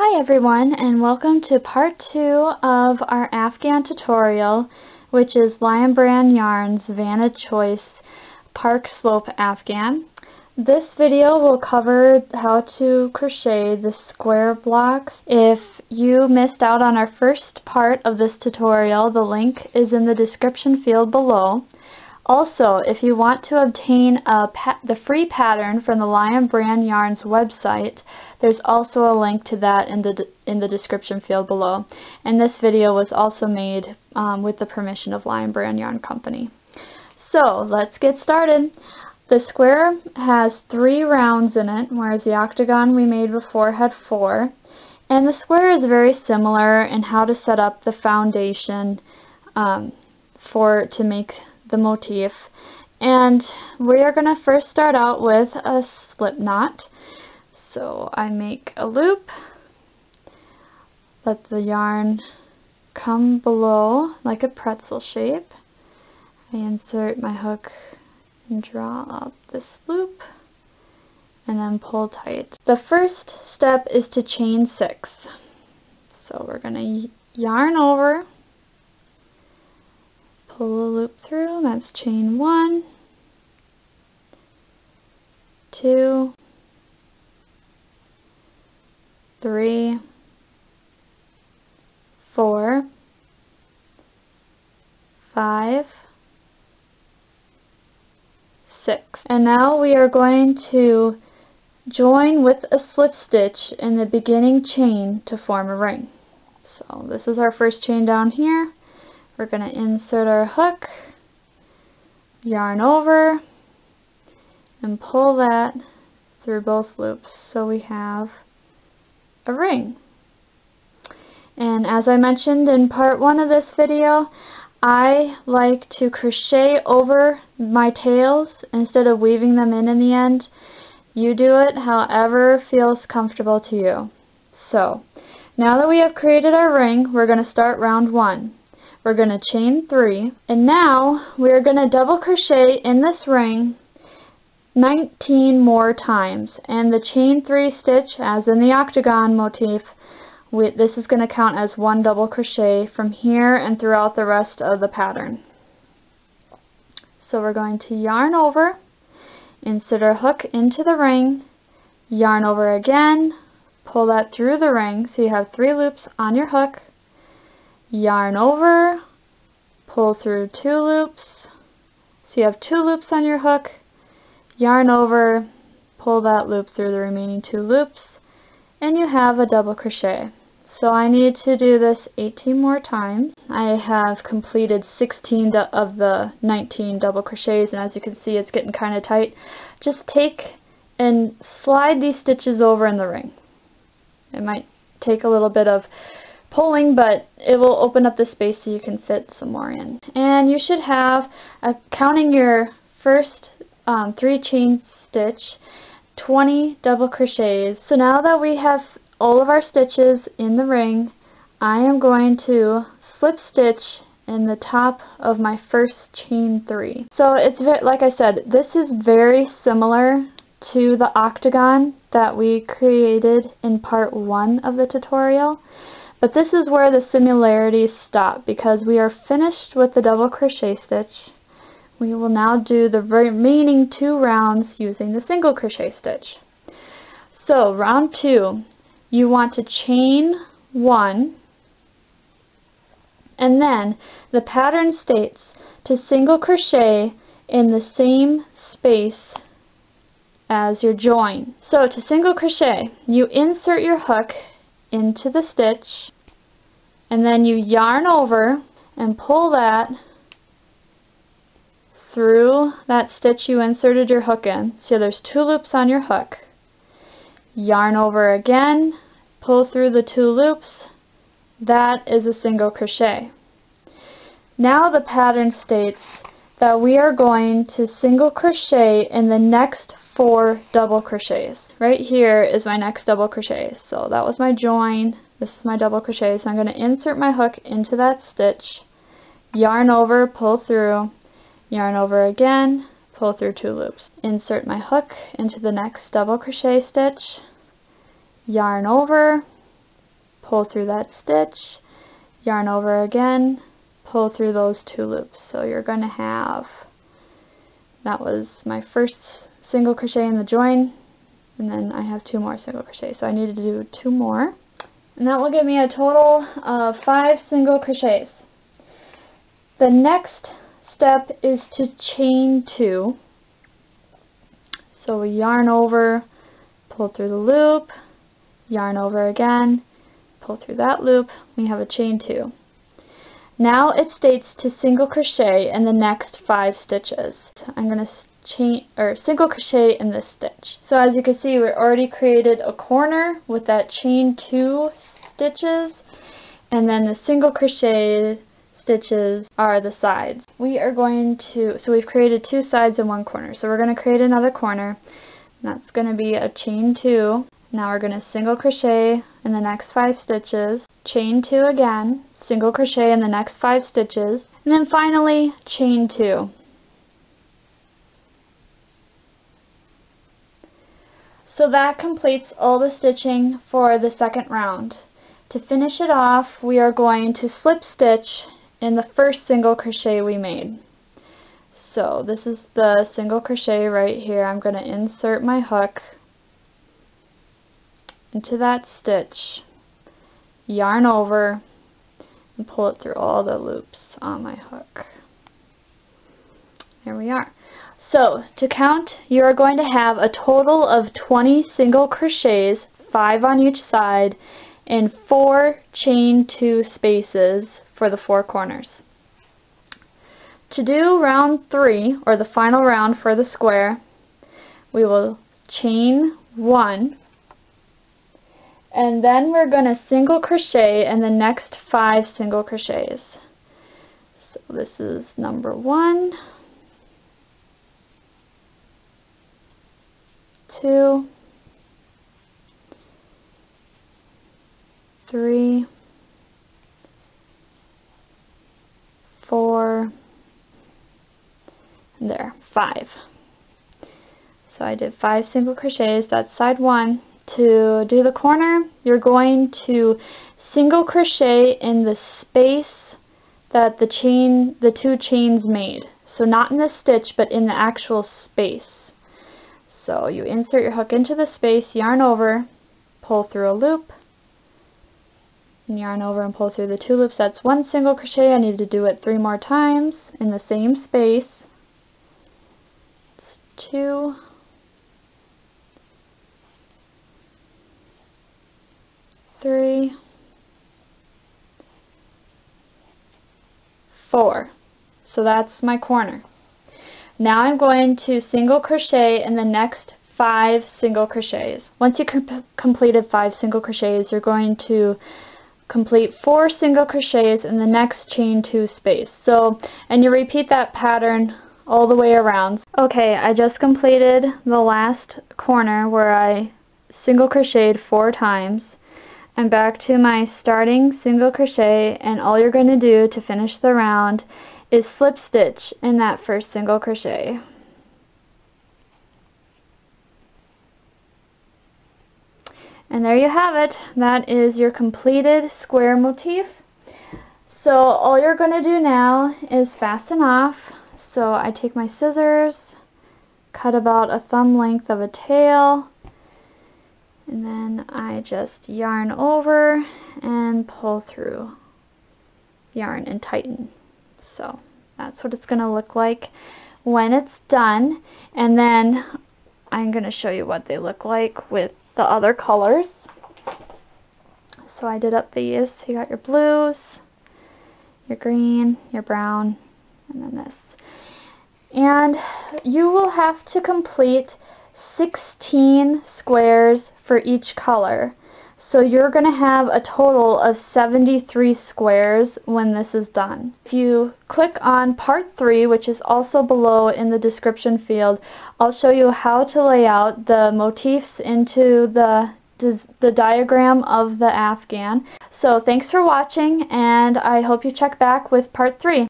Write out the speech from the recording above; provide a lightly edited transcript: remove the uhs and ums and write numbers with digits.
Hi everyone, and welcome to part 2 of our Afghan tutorial, which is Lion Brand Yarns Vanna Choice Park Slope Afghan. This video will cover how to crochet the square blocks. If you missed out on our first part of this tutorial, the link is in the description field below. Also, if you want to obtain the free pattern from the Lion Brand Yarns website, there's also a link to that in the description field below. And this video was also made with the permission of Lion Brand Yarn Company. So, let's get started. The square has 3 rounds in it, whereas the octagon we made before had 4. And the square is very similar in how to set up the foundation to make the motif. And we are going to first start out with a slip knot. So I make a loop, let the yarn come below like a pretzel shape. I insert my hook and draw up this loop and then pull tight. The first step is to chain 6. So we're going to yarn over, pull a loop through, that's chain 1, 2, 3, 4, 5, 6. And now we are going to join with a slip stitch in the beginning chain to form a ring. So this is our first chain down here. We're going to insert our hook, yarn over, and pull that through both loops so we have a ring. And as I mentioned in part 1 of this video, I like to crochet over my tails instead of weaving them in the end. You do it however feels comfortable to you. So, now that we have created our ring, we're going to start round 1. We're going to chain 3, and now we're going to double crochet in this ring 19 more times. And the chain 3 stitch, as in the octagon motif, this is going to count as 1 double crochet from here and throughout the rest of the pattern. So we're going to yarn over, insert our hook into the ring, yarn over again, pull that through the ring so you have 3 loops on your hook, yarn over, pull through 2 loops, so you have 2 loops on your hook, yarn over, pull that loop through the remaining 2 loops, and you have a double crochet. So I need to do this 18 more times. I have completed 16 of the 19 double crochets, and as you can see, it's getting kind of tight. Just take and slide these stitches over in the ring. It might take a little bit of pulling, but it will open up the space so you can fit some more in. And you should have, counting your first 3 chain stitch, 20 double crochets. So now that we have all of our stitches in the ring, I am going to slip stitch in the top of my first chain 3. So it's like I said, this is very similar to the octagon that we created in part 1 of the tutorial. But this is where the similarities stop, because we are finished with the double crochet stitch. We will now do the remaining 2 rounds using the single crochet stitch. So round 2, you want to chain 1, and then the pattern states to single crochet in the same space as your join. So to single crochet, you insert your hook into the stitch, and then you yarn over and pull that through that stitch you inserted your hook in. So there's 2 loops on your hook. Yarn over again, pull through the 2 loops. That is a single crochet. Now the pattern states that we are going to single crochet in the next 4 double crochets. Right here is my next double crochet. So that was my join, this is my double crochet. So I'm going to insert my hook into that stitch, yarn over, pull through, yarn over again, pull through 2 loops. Insert my hook into the next double crochet stitch, yarn over, pull through that stitch, yarn over again, pull through those 2 loops. So you're going to have, that was my first single crochet in the join, and then I have 2 more single crochet, so I needed to do 2 more, and that will give me a total of 5 single crochets. The next step is to chain 2. So we yarn over, pull through the loop, yarn over again, pull through that loop, we have a chain 2. Now it states to single crochet in the next 5 stitches. I'm going to single crochet in this stitch. So as you can see, we already created a corner with that chain 2 stitches, and then the single crochet stitches are the sides. We are going to, so we've created 2 sides and 1 corner. So we're going to create another corner. That's going to be a chain 2. Now we're going to single crochet in the next 5 stitches, chain 2 again, single crochet in the next 5 stitches, and then finally chain 2. So that completes all the stitching for the second round. To finish it off, we are going to slip stitch in the first single crochet we made. So this is the single crochet right here. I'm going to insert my hook into that stitch, yarn over, and pull it through all the loops on my hook. There we are. So to count, you are going to have a total of 20 single crochets, 5 on each side, and 4 chain 2 spaces for the 4 corners. To do round 3, or the final round for the square, we will chain 1, and then we're going to single crochet in the next 5 single crochets. So this is number 1, 2, 3, 4, and there, 5. So I did 5 single crochets, that's side 1. To do the corner, you're going to single crochet in the space that the 2 chains made. So not in the stitch, but in the actual space. So you insert your hook into the space, yarn over, pull through a loop, and yarn over and pull through the 2 loops. That's 1 single crochet. I need to do it 3 more times in the same space. It's 2, 3, 4. So that's my corner. Now I'm going to single crochet in the next 5 single crochets. Once you completed 5 single crochets, you're going to complete 4 single crochets in the next chain 2 space. So, and you repeat that pattern all the way around. Okay, I just completed the last corner where I single crocheted 4 times. I'm back to my starting single crochet, and all you're going to do to finish the round is slip stitch in that first single crochet. And there you have it. That is your completed square motif. So all you're going to do now is fasten off. So I take my scissors, cut about a thumb length of a tail, and then I just yarn over and pull through, yarn and tighten. So that's what it's going to look like when it's done. And then I'm going to show you what they look like with the other colors. So I did up these. You got your blues, your green, your brown, and then this. And you will have to complete 16 squares for each color. So you're going to have a total of 73 squares when this is done. If you click on part 3, which is also below in the description field, I'll show you how to lay out the motifs into the diagram of the Afghan. So thanks for watching, and I hope you check back with part 3.